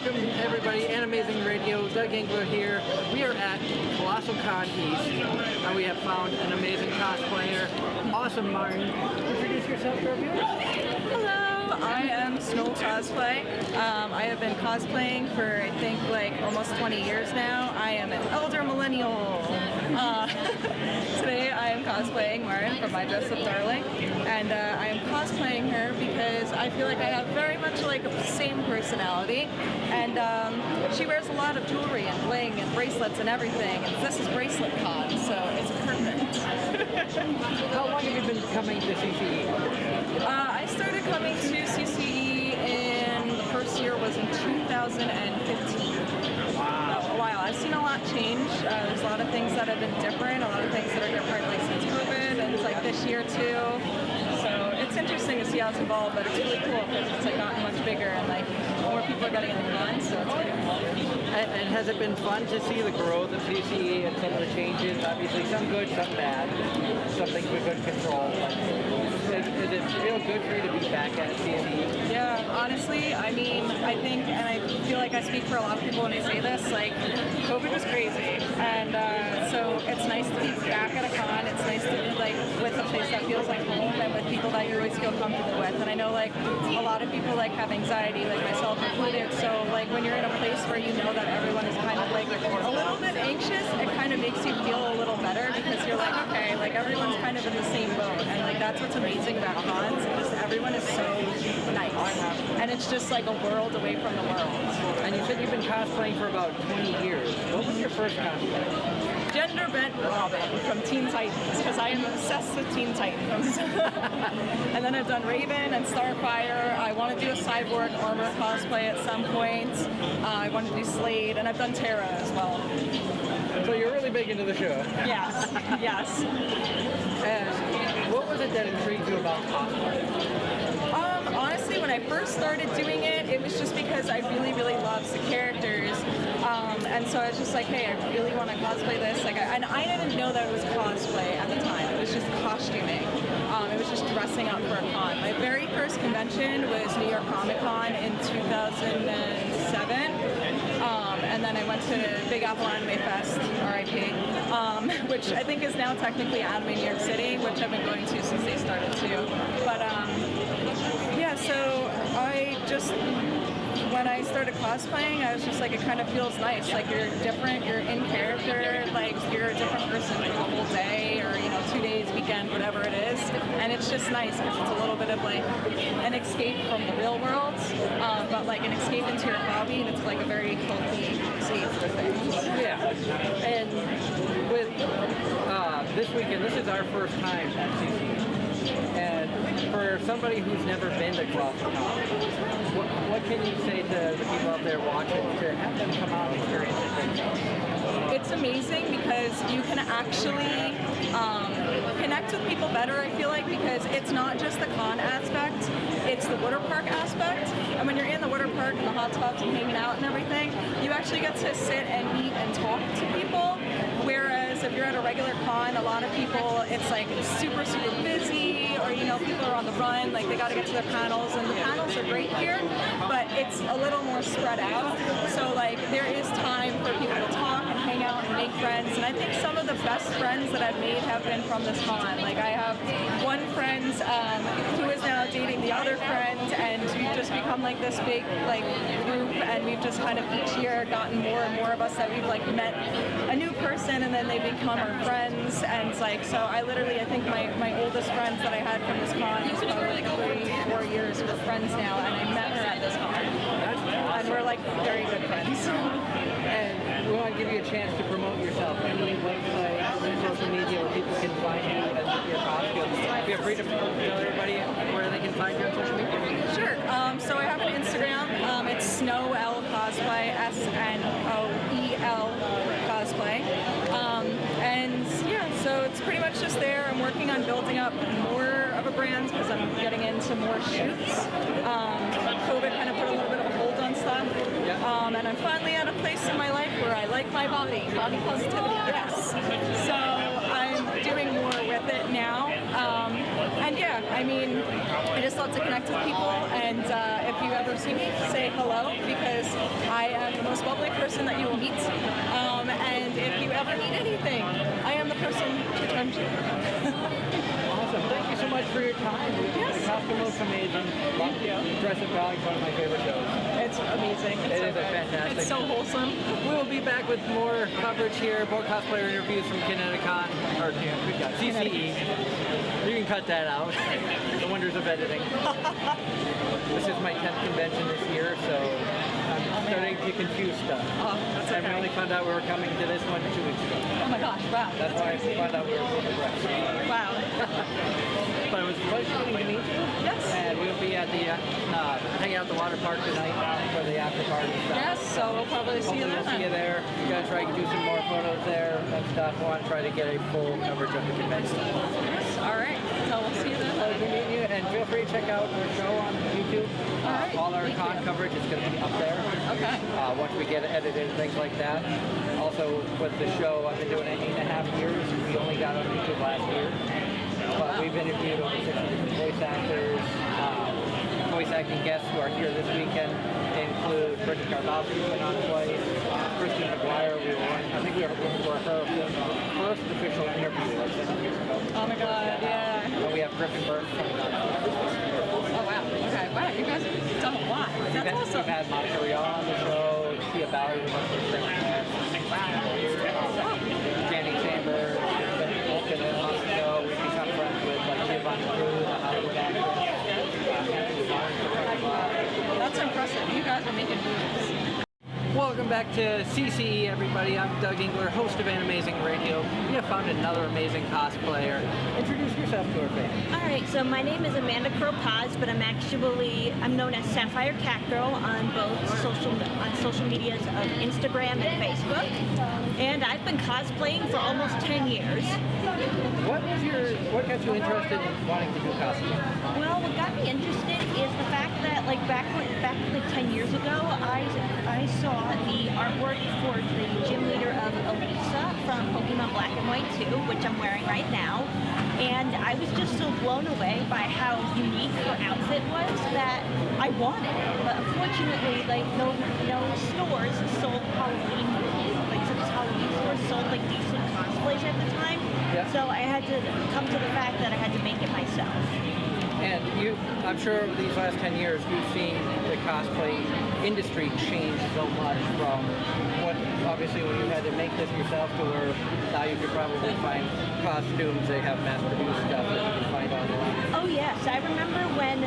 Welcome everybody, Anime-Zing Radio, Doug Engler here. We are at Colossal Con East, and we have found an amazing cosplayer, Awesome Martin. Introduce yourself to our viewers. Hello, I am Snow Cosplay. I have been cosplaying for I think like almost 20 years now. I am an elder millennial. Today I am cosplaying Martin from My Dress Up Darling, and I am cosplaying her because I feel like I have very much like the same personality, and she wears a lot of jewelry and bling and bracelets and everything, and this is Bracelet Con, so it's perfect. How long have you been coming to CCE? I started coming to CCE in the first year was in 2015. Wow. A while. I've seen a lot change. There's a lot of things that have been different, a lot of things that are different like since COVID, and it's like this year too. So it's interesting to see how it's evolved, but it's really cool because it's like gotten much bigger and like more people are getting in the con, so it's pretty cool. And has it been fun to see the growth of CCE and some of the changes? Obviously some good, some bad, some things we couldn't control. But does it feel good for you to be back at CCE? Yeah, honestly, I mean, I think, and I feel like I speak for a lot of people when I say this, like, COVID was crazy, and so it's nice to be back at a con. It's nice to be, like, with a place that feels like home and with people that you always feel comfortable with, and I know, like, a lot of people, like, have anxiety, like myself included, so, like, when you're in a place where you know that everyone is kind of, like, a little bit anxious, it kind of makes you feel a little better because you're like, okay, like, everyone's kind of in the same boat, and, like, that's what's amazing about cons, is everyone is so nice. And it's just like a world away from the world. And you said you've been cosplaying for about 20 years. What was your first cosplay? Gender Bent Robin from Teen Titans, because I am obsessed with Teen Titans. And then I've done Raven and Starfire. I want to do a Cyborg armor cosplay at some point. I want to do Slade, and I've done Terra as well. So you're really big into the show. Yes, yes. And what was it that intrigued you about cosplay? Honestly, when I first started doing it, it was just because I really, really loved the characters. And so I was just like, hey, I really want to cosplay this. Like, and I didn't know that it was cosplay at the time. It was just costuming. It was just dressing up for a con. My very first convention was New York Comic Con in 2007. And then I went to Big Apple Anime Fest, RIP, which I think is now technically Anime New York City, which I've been going to since they started too. But yeah, so I just, when I started cosplaying, I was just like, it kind of feels nice. Like you're different, you're in character, like you're a different person for the whole day or, you know, 2 days, weekend, whatever it is. And it's just nice because it's a little bit of like an escape from the real world, but like an escape into your hobby, and it's like a very healthy escape for things. Yeah. And with this weekend, this is our first time at CCE. And for somebody who's never been to Colossal Con, what can you say to the people out there watching to have them come out and experience it themselves? It's amazing because you can actually connect with people better, I feel like, because it's not just the con aspect, it's the water park aspect. And when you're in the water park and the hot tubs and hanging out and everything, you actually get to sit and meet and talk to people. Whereas if you're at a regular con, a lot of people, it's like super, super busy, or, you know, people are on the run, like they gotta get to their panels, and the panels are great here, but it's a little more spread out. So like there is time for people to talk and hang out and make friends, and I think some of the best friends that I've made have been from this con. Like I have one friend who is now dating the other friend, and we've just become like this big like group, and we've just kind of each year gotten more and more of us that we've like met a new person, and then they become our friends. And it's like, so I think my oldest friends that I had from this con is probably like 3-4 years. We're friends now, and I met her at this con. And we're like very good friends. And we want to give you a chance to promote yourself. Any website, social media where people can find you and your costumes. Feel free to tell everybody where they can find you on social media. Sure. So I have an Instagram. It's Snowel Cosplay, SNOEL Cosplay. And yeah, so it's pretty much just there. I'm working on building up more of a brand because I'm getting into more shoots. COVID kind of put a little bit of a hold on stuff. And I'm finally at a place in my life where I like my body positivity, yes. So I'm doing more with it now. And yeah, I mean, I just love to connect with people, and if you ever see me, say hello, because I am the most bubbly person that you will meet. And if you ever need anything, I am the person to turn to. Awesome. Thank you so much for your time. Yes. The costume looks amazing. Thank you. Jurassic Valley is one of my favorite shows. It's amazing. It's It is so good. fantastic. It's so wholesome. We will be back with more coverage here, more cosplayer interviews from ConnectiCon, or CCE. You can cut that out. The wonders of editing. This is my 10th convention this year, so I'm starting to confuse stuff. Oh, that's okay. And we only found out we were coming to this one 2 weeks ago. Oh my gosh, wow. That's why I found out we were both abreast. Wow. But it was a pleasure getting to meet you. Yes. And we'll be at the hanging out at the water park tonight for the after party stuff. Yes, so we'll probably see you Hopefully there. we'll see you there. We're gonna try to do some more photos there and stuff. We want to try to get a full coverage of the convention. Yes, all right. So we'll see you then. Pleasure meeting you, and feel free to check out our show on YouTube. right, All our thank con you. coverage is going to be up there. Okay. Once we get it edited and things like that. Also, with the show, I've been doing it 8.5 years. We only got on YouTube last year. But we've interviewed over 60 different voice actors. Voice acting guests who are here this weekend include Bridget Garbowski, who's been on twice. Christine McGuire, I think we were her first official interview like 7 years ago. Oh my god, yeah. And we have Griffin Burns coming on. Oh wow. Okay. Wow, you guys have done a lot. That's awesome. We've had Monica Rial on the show, Tia Ballard was on the Wow. Danny Chambers, both been on the show. We've become friends with like Giovanni Cruz, the Hollywood actress. That's impressive. You guys are making moves. Welcome back to CCE, everybody. I'm Doug Engler, host of Anime-Zing Radio. We have found another amazing cosplayer. Introduce yourself to our fans. All right, so my name is Amanda Crow Paz, but I'm known as Sapphire Cat Girl on both social medias of Instagram and Facebook. And I've been cosplaying for almost 10 years. What got you interested in wanting to do cosplay? Well, what got me interested is the fact that like back 10 years ago, I saw the artwork for the gym leader of Elisa from Pokemon Black and White 2, which I'm wearing right now. And I was just so blown away by how unique her outfit was that I wanted it. But unfortunately, like no stores sold Halloween, like such as Halloween stores sold like decent cosplays at the time. Yeah. So I had to come to the fact that I had to make it myself. And I'm sure over these last 10 years, you've seen the cosplay industry change so much from what, obviously, when you had to make this yourself to where now you could probably find costumes, they have mass-produced stuff that you can find online. Oh yes, I remember when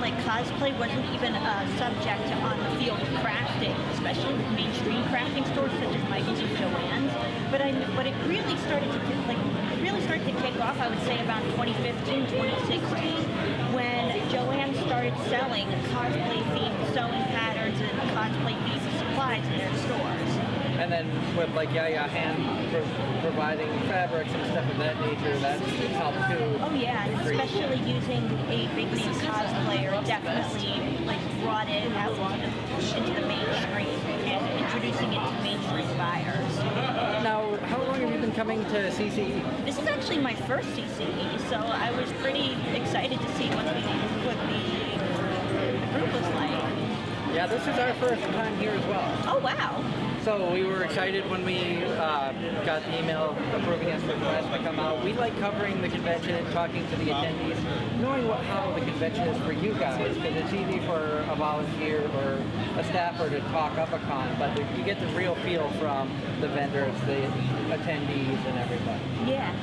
like cosplay wasn't even a subject on the field of crafting, especially with mainstream crafting stores such as Michael's and Joann's. But it really started to kick off, I would say, about 2015, 2016, when Joann started selling cosplay-themed sewing patterns and cosplay-themed supplies in their stores. And then with like Yaya Hand providing fabrics and stuff of that nature, that's helped too. Oh yeah, and especially using a big name cosplayer definitely like brought it out into the mainstream and introducing it to mainstream buyers. Now, how long have you been coming to CCE? This is actually my first CCE, so I was pretty excited to see what the group was like. Yeah, this is our first time here as well. Oh wow. So we were excited when we got the email approving us request to come out. We like covering the convention, talking to the attendees, knowing how the convention is for you guys, because it's easy for a volunteer or a staffer to talk up a con, but you get the real feel from the vendors, the attendees, and everybody. Yeah.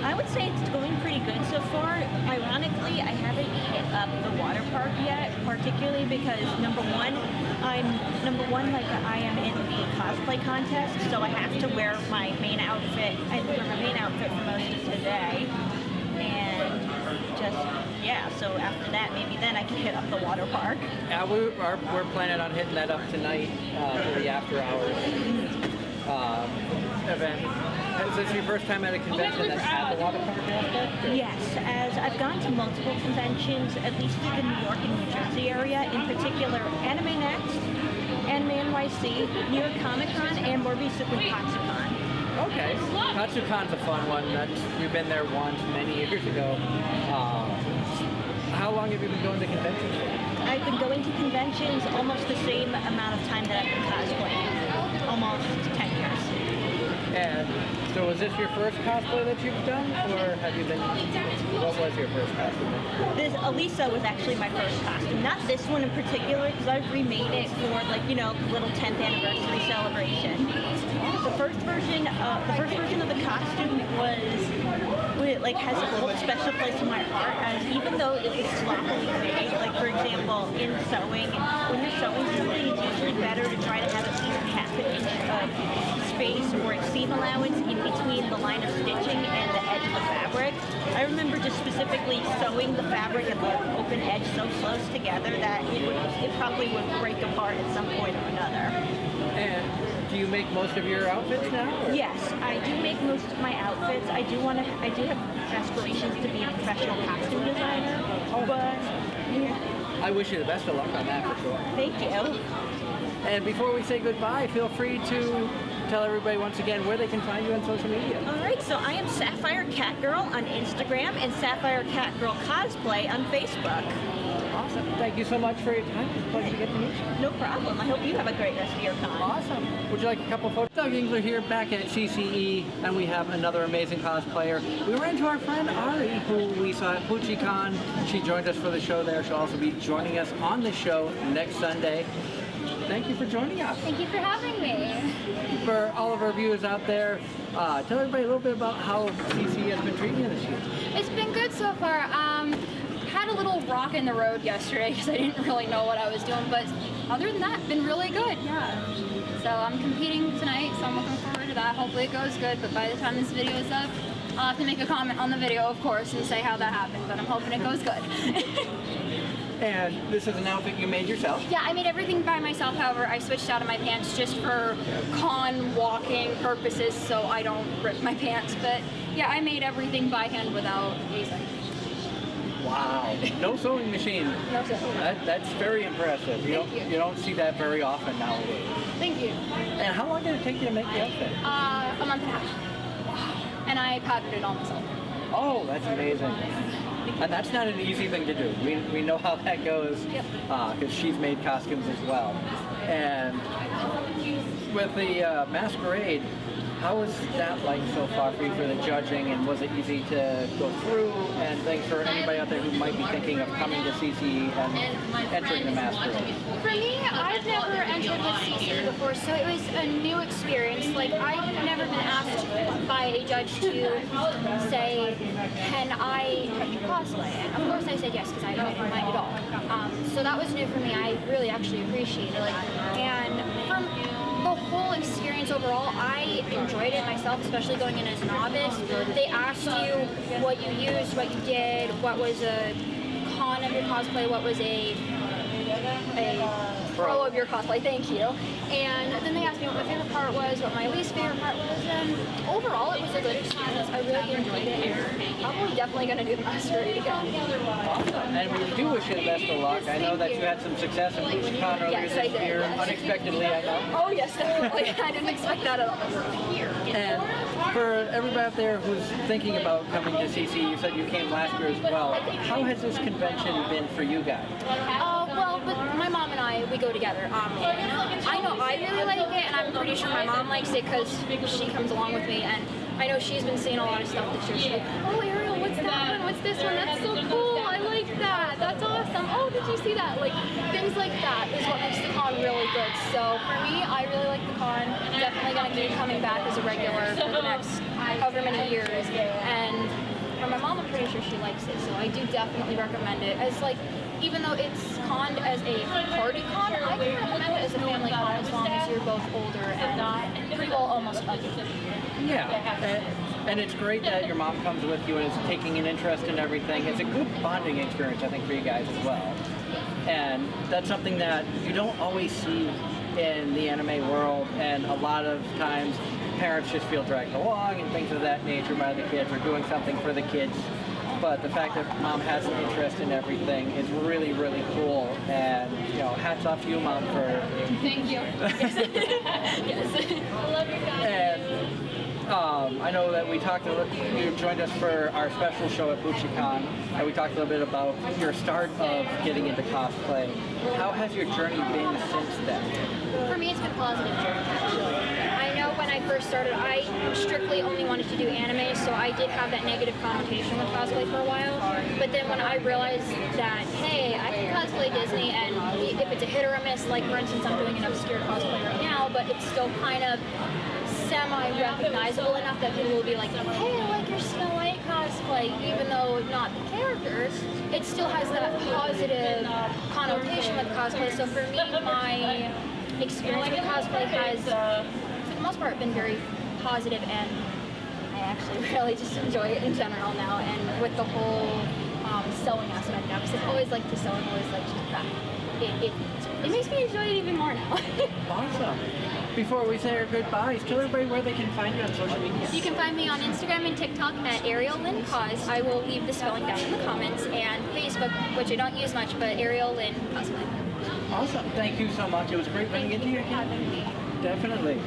I would say it's going pretty good so far. Ironically, I haven't hit up the water park yet, particularly because number one, I am in the cosplay contest, so I have to wear my main outfit. I wear my main outfit for most of today, and so after that, maybe then I can hit up the water park. Yeah, we're planning on hitting that up tonight for the after hours event. Is this your first time at a convention that's at the water park aspect? Yes, as I've gone to multiple conventions, at least through the New York and New Jersey area, in particular Anime Next, Anime NYC, New York Comic Con, and more recently ConSuCon. Okay. ConSuCon's a fun one. We've been there once many years ago. How long have you been going to conventions for? I've been going to conventions almost the same amount of time that I've been cosplaying, almost 10 years. And so was this your first cosplay that you've done, or have you been, what was your first cosplay? This Elisa was actually my first costume, not this one in particular, because I've remade it for like, you know, the little 10th anniversary celebration. The first version of the costume has a whole special place in my heart, as even though it was sloppily made, like for example, in sewing, when you're sewing something, it's usually better to try to have at least half an inch of space or seam allowance in between the line of stitching and the edge of the fabric. I remember just specifically sewing the fabric and the open edge so close together that it probably would break apart at some point or another. And do you make most of your outfits now? Or? Yes, I do make most of my outfits. I do have aspirations to be a professional costume designer, but yeah. I wish you the best of luck on that for sure. Thank you. And before we say goodbye, feel free to tell everybody once again where they can find you on social media. All right, so I am Sapphire Catgirl on Instagram and Sapphire Catgirl Cosplay on Facebook. Awesome. Thank you so much for your time. It's a pleasure to get to meet you. No problem. I hope you have a great rest of your con. Awesome. Would you like a couple photos? Doug Engler here back at CCE, and we have another amazing cosplayer. We ran into our friend Ari, who we saw at PucciCon. She joined us for the show there. She'll also be joining us on the show next Sunday. Thank you for joining us. Thank you for having me. For all of our viewers out there, tell everybody a little bit about how CCE has been treating you this year. It's been good so far. Had a little rock in the road yesterday because I didn't really know what I was doing, but other than that, been really good, yeah. So I'm competing tonight, so I'm looking forward to that. Hopefully it goes good, but by the time this video is up, I'll have to make a comment on the video, of course, and say how that happened, but I'm hoping it goes good. And this is an outfit you made yourself? Yeah, I made everything by myself. However, I switched out of my pants just for con walking purposes so I don't rip my pants. But yeah, I made everything by hand without using. Wow. No sewing machine. No sewing. That's very impressive. You don't see that very often nowadays. Thank you. And how long did it take you to make the outfit? A month and a half. Wow. And I patterned it on myself. Oh, that's amazing. And that's not an easy thing to do. We know how that goes, because she's made costumes as well. And with the masquerade, how was that like so far for you for the judging, and was it easy to go through? And thanks for anybody out there who might be thinking of coming to CCE and entering the masquerade. For me, I've never entered with CCE before, so it was a new experience. Like, I've never been asked by a judge to say, can I touch your cosplay? And of course I said yes, because I don't mind at all. So that was new for me. I really actually appreciated it. And from the whole experience overall, I enjoyed it myself, especially going in as a novice. They asked you what you used, what you did, what was a con of your cosplay, what was a pro of your cosplay, thank you. And then they asked me what my favorite part was, what my least favorite part was, and overall it was a good experience. I really enjoyed it, and probably definitely going to do the masquerade again. Awesome. And we do wish you the best of luck. I know that you had some success in PucciCon earlier this year, unexpectedly, I know. Oh yes, definitely. I didn't expect that at all. And for everybody out there who's thinking about coming to CC, you said you came last year as well. How has this convention been for you guys? Well, but my mom and I, we go together. I know I really like it, and I'm pretty sure my mom likes it because she comes along with me, and I know she's been seeing a lot of stuff this year. She's like, oh Ariel, what's that one? What's this one? That's so cool. I like that. That's awesome. Oh, did you see that? Like, things like that is what makes the con really good. So for me, I really like the con. I'm definitely going to be coming back as a regular for the next however many years. And for my mom, I'm pretty sure she likes it. So I do definitely recommend it. As like, even though it's conned as a party con, I can recommend it as a family con as long as you're both older and pretty well almost ugly. Yeah, and it's great that your mom comes with you and is taking an interest in everything. It's a good bonding experience, I think, for you guys as well. And that's something that you don't always see in the anime world, and a lot of times parents just feel dragged along and things of that nature by the kids, or doing something for the kids. But the fact that mom has an interest in everything is really, really cool. And, you know, hats off to you, mom, for... Thank you. Yes. Yes. I love you guys. And I know that we talked a little, you joined us for our special show at BuchiCon, and we talked a little bit about your start of getting into cosplay. How has your journey been since then? For me, it's been a positive journey, actually. I know when I first started, I strictly only wanted to do anime, so I did have that negative connotation with cosplay for a while. But then when I realized that, hey, I can cosplay Disney, and if it's a hit or a miss, like for instance, I'm doing an obscure cosplay right now, but it's still kind of semi-recognizable enough that people will be like, hey, I like your Snow White cosplay, even though not the characters, it still has that positive connotation with cosplay. So for me, my experience with cosplay has, for the most part, been very positive, and I actually really just enjoy it in general now, and with the whole sewing aspect now, because I've always liked to sew and always liked to craft. It makes me enjoy it even more now. Awesome. Before we say our goodbyes, tell everybody where they can find you on social media. You can find me on Instagram and TikTok at Ariel Lynn Cos. I will leave the spelling down in the comments, and Facebook, which I don't use much, but Ariel Lynn Cosplay. Awesome. Thank you so much. It was great running into you again. Having me. Definitely.